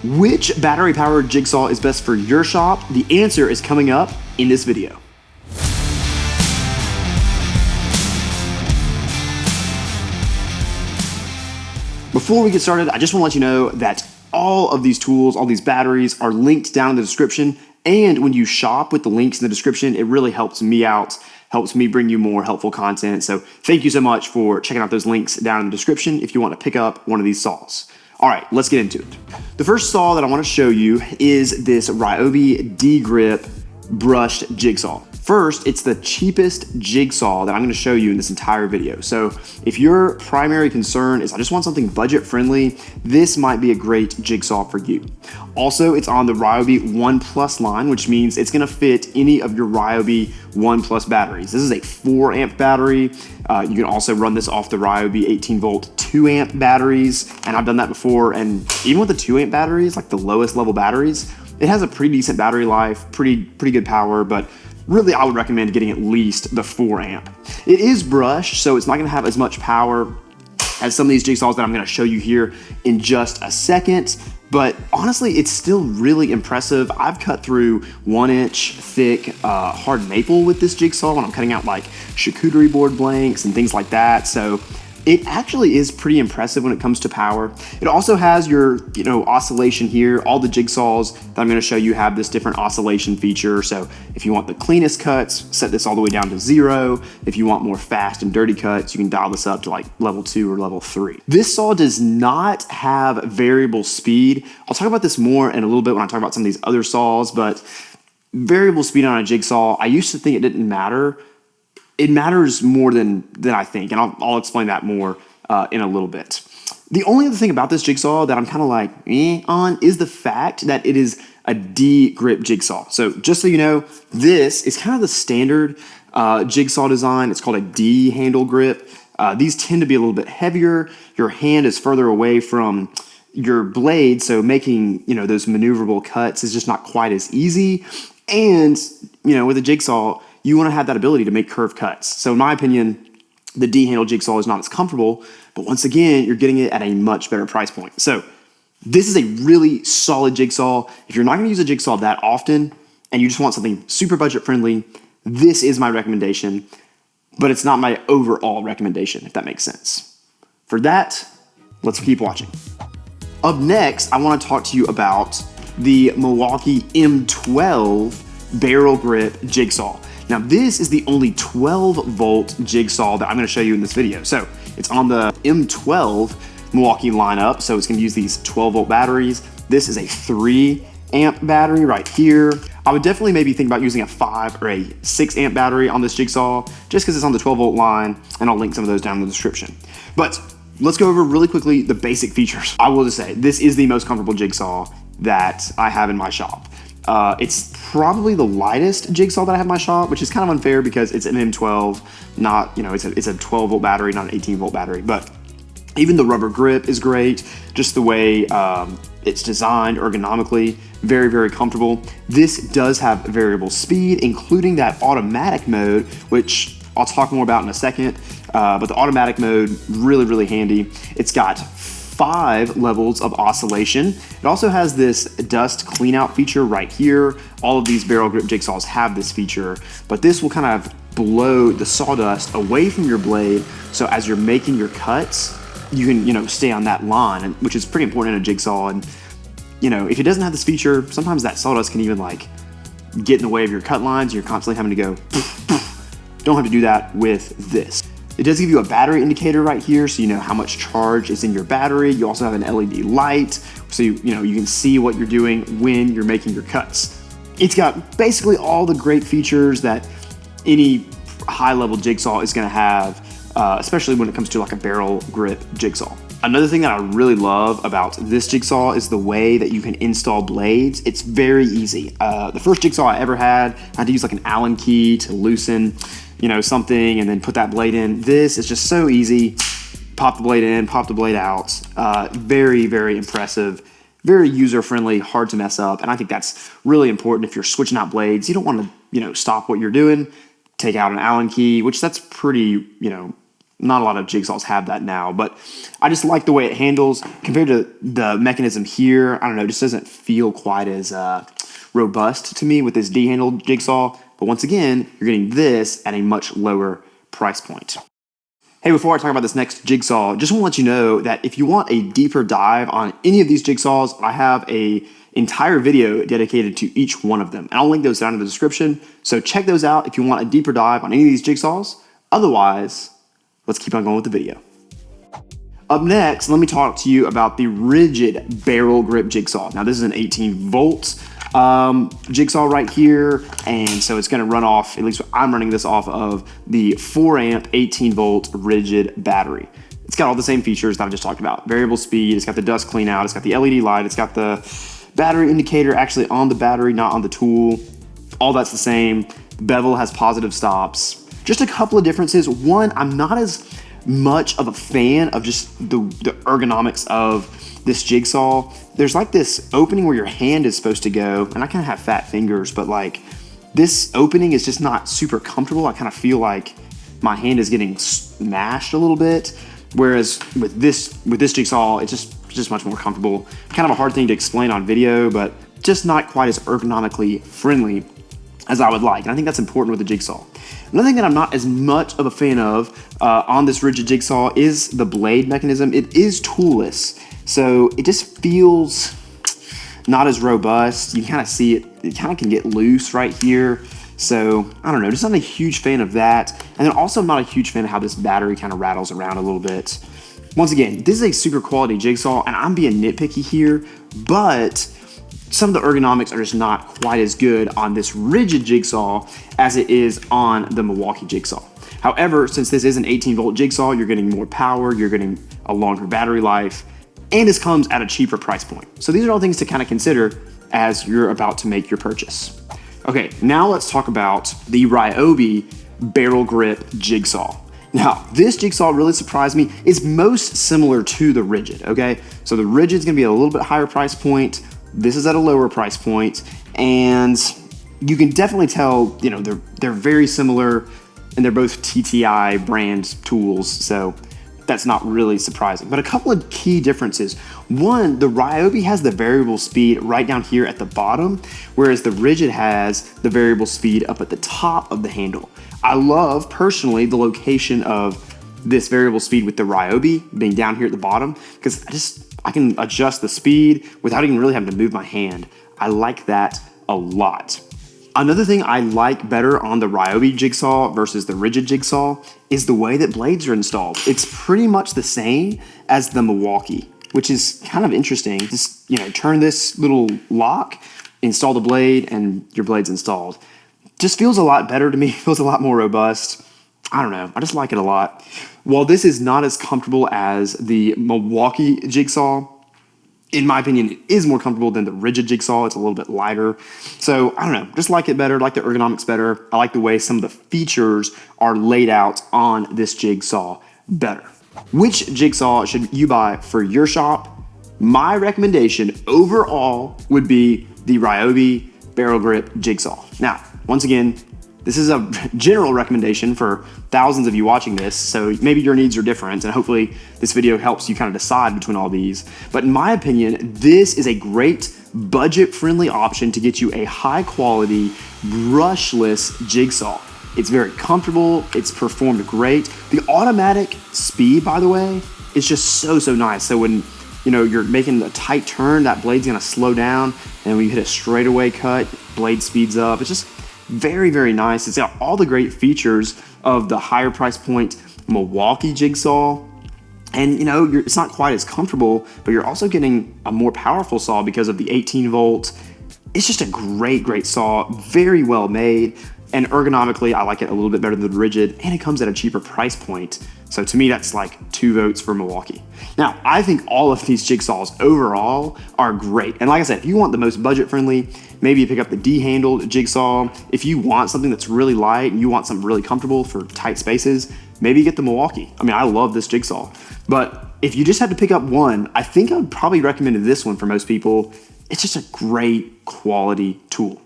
Which battery-powered jigsaw is best for your shop? The answer is coming up in this video. Before we get started, I just want to let you know that all of these tools, all these batteries are linked down in the description. And when you shop with the links in the description, it really helps me out, helps me bring you more helpful content. So thank you so much for checking out those links down in the description if you want to pick up one of these saws. All right, let's get into it. The first saw that I want to show you is this Ryobi D-grip brushed jigsaw. First, it's the cheapest jigsaw that I'm going to show you in this entire video. So if your primary concern is I just want something budget friendly, this might be a great jigsaw for you. Also, it's on the Ryobi 1 Plus line, which means it's going to fit any of your Ryobi 1 Plus batteries. This is a 4 amp battery. You can also run this off the Ryobi 18 volt 2 amp batteries. And I've done that before. And even with the 2 amp batteries, like the lowest level batteries, it has a pretty decent battery life, pretty good power, but really I would recommend getting at least the 4 amp. It is brushed, so it's not gonna have as much power as some of these jigsaws that I'm gonna show you here in just a second, but honestly, it's still really impressive. I've cut through 1 inch thick hard maple with this jigsaw when I'm cutting out like charcuterie board blanks and things like that, so it actually is pretty impressive when it comes to power. It also has your, oscillation here. All the jigsaws that I'm gonna show you have this different oscillation feature. So if you want the cleanest cuts, set this all the way down to 0. If you want more fast and dirty cuts, you can dial this up to like level 2 or level 3. This saw does not have variable speed. I'll talk about this more in a little bit when I talk about some of these other saws, but variable speed on a jigsaw, I used to think it didn't matter. It matters more than I think, and I'll explain that more in a little bit. The only other thing about this jigsaw that I'm kind of like on is the fact that it is a D-grip jigsaw. So just so you know, this is kind of the standard jigsaw design. It's called a D handle grip. These tend to be a little bit heavier. Your hand is further away from your blade, so making those maneuverable cuts is just not quite as easy. And with a jigsaw, you want to have that ability to make curved cuts. So in my opinion, the D-handle jigsaw is not as comfortable, but once again, you're getting it at a much better price point. So this is a really solid jigsaw. If you're not going to use a jigsaw that often and you just want something super budget friendly, this is my recommendation, but it's not my overall recommendation, if that makes sense. For that, let's keep watching. Up next, I want to talk to you about the Milwaukee M12 barrel grip jigsaw. Now this is the only 12 volt jigsaw that I'm gonna show you in this video. So it's on the M12 Milwaukee lineup, so it's gonna use these 12 volt batteries. This is a 3 amp battery right here. I would definitely maybe think about using a 5 or a 6 amp battery on this jigsaw, just because it's on the 12 volt line, and I'll link some of those down in the description. But let's go over really quickly the basic features. I will just say, this is the most comfortable jigsaw that I have in my shop. It's probably the lightest jigsaw that I have in my shop, which is kind of unfair because it's an M12, not, it's a 12 volt battery, not an 18 volt battery. But even the rubber grip is great. Just the way it's designed ergonomically, very comfortable. This does have variable speed, including that automatic mode, which I'll talk more about in a second. But the automatic mode, really handy. It's got 5 levels of oscillation. It also has this dust clean out feature right here. All of these barrel grip jigsaws have this feature, but this will kind of blow the sawdust away from your blade. So as you're making your cuts, you can, stay on that line, which is pretty important in a jigsaw. And, if it doesn't have this feature, sometimes that sawdust can even like get in the way of your cut lines. You're constantly having to go, don't have to do that with this. It does give you a battery indicator right here, so you know how much charge is in your battery. You also have an LED light, so you can see what you're doing when you're making your cuts. It's got basically all the great features that any high-level jigsaw is gonna have, especially when it comes to like a barrel grip jigsaw. Another thing that I really love about this jigsaw is the way that you can install blades. It's very easy. The first jigsaw I ever had, I had to use like an Allen key to loosen something and then put that blade in. This is just so easy. Pop the blade in, pop the blade out. Very impressive, very user-friendly, hard to mess up. And I think that's really important if you're switching out blades. You don't want to, stop what you're doing, take out an Allen key, which that's pretty, Not a lot of jigsaws have that now, but I just like the way it handles compared to the mechanism here. I don't know, it just doesn't feel quite as robust to me with this D-handled jigsaw. But once again, you're getting this at a much lower price point. Hey, before I talk about this next jigsaw, just want to let you know that if you want a deeper dive on any of these jigsaws, I have a entire video dedicated to each one of them. And I'll link those down in the description. So check those out if you want a deeper dive on any of these jigsaws. Otherwise, let's keep on going with the video. Up next, let me talk to you about the rigid barrel grip jigsaw. Now, this is an 18 volt jigsaw right here, and so it's going to run off, at least I'm running this off of the 4 amp 18 volt rigid battery. It's got all the same features that I just talked about. Variable speed, it's got the dust clean out, it's got the LED light, it's got the battery indicator actually on the battery, not on the tool. All that's the same. The bevel has positive stops. Just a couple of differences. One, I'm not as much of a fan of just the ergonomics of this jigsaw. There's like this opening where your hand is supposed to go, and I kind of have fat fingers, but like this opening is just not super comfortable. I kind of feel like my hand is getting smashed a little bit, whereas with this jigsaw, it's just much more comfortable. Kind of a hard thing to explain on video, but just not quite as ergonomically friendly as I would like. And I think that's important with the jigsaw. Another thing that I'm not as much of a fan of on this rigid jigsaw is the blade mechanism. It is toolless, so it just feels not as robust. You kind of see it kind of can get loose right here. So I don't know, just not a huge fan of that. And then also I'm not a huge fan of how this battery kind of rattles around a little bit. Once again, this is a super quality jigsaw, and I'm being nitpicky here, but some of the ergonomics are just not quite as good on this rigid jigsaw as it is on the Milwaukee jigsaw. However, since this is an 18 volt jigsaw, you're getting more power, you're getting a longer battery life, and this comes at a cheaper price point. So these are all things to kind of consider as you're about to make your purchase. Okay, now let's talk about the Ryobi barrel grip jigsaw. Now, this jigsaw really surprised me. It's most similar to the rigid, okay? So the rigid's gonna be a little bit higher price point. This is at a lower price point, and you can definitely tell, you know, they're very similar, and they're both TTI brand tools, so that's not really surprising. But a couple of key differences. One, the Ryobi has the variable speed right down here at the bottom, whereas the rigid has the variable speed up at the top of the handle. I love, personally, the location of this variable speed with the Ryobi being down here at the bottom, because I can adjust the speed without even really having to move my hand. I like that a lot. Another thing I like better on the Ryobi jigsaw versus the rigid jigsaw is the way that blades are installed. It's pretty much the same as the Milwaukee, which is kind of interesting. Just, you know, turn this little lock, install the blade, and your blade's installed. Just feels a lot better to me, feels a lot more robust. I don't know, I just like it a lot. While this is not as comfortable as the Milwaukee jigsaw, in my opinion, it is more comfortable than the rigid jigsaw. It's a little bit lighter. So I don't know, just like it better, like the ergonomics better. I like the way some of the features are laid out on this jigsaw better. Which jigsaw should you buy for your shop? My recommendation overall would be the Ryobi barrel grip jigsaw. Now, once again, this is a general recommendation for thousands of you watching this, so maybe your needs are different, and hopefully this video helps you kind of decide between all these. But in my opinion, this is a great budget-friendly option to get you a high-quality, brushless jigsaw. It's very comfortable, it's performed great. The automatic speed, by the way, is just so nice. So when you're making a tight turn, that blade's gonna slow down, and when you hit a straightaway cut, blade speeds up. It's just very nice. It's got all the great features of the higher price point Milwaukee jigsaw, and it's not quite as comfortable, but you're also getting a more powerful saw because of the 18 volt. It's just a great saw, very well made, and ergonomically I like it a little bit better than the rigid, and it comes at a cheaper price point. So to me, that's like 2 votes for Milwaukee. Now, I think all of these jigsaws overall are great. And like I said, if you want the most budget friendly, maybe you pick up the D-handled jigsaw. If you want something that's really light and you want something really comfortable for tight spaces, maybe get the Milwaukee. I mean, I love this jigsaw. But if you just had to pick up one, I think I would probably recommend this one for most people. It's just a great quality tool.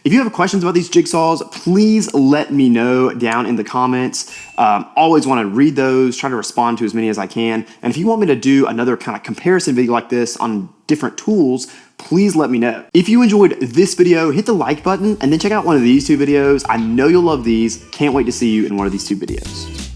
If you have questions about these jigsaws, please let me know down in the comments. Always want to read those, try to respond to as many as I can. And if you want me to do another kind of comparison video like this on different tools, please let me know. If you enjoyed this video, hit the like button and then check out one of these two videos. I know you'll love these. Can't wait to see you in one of these two videos.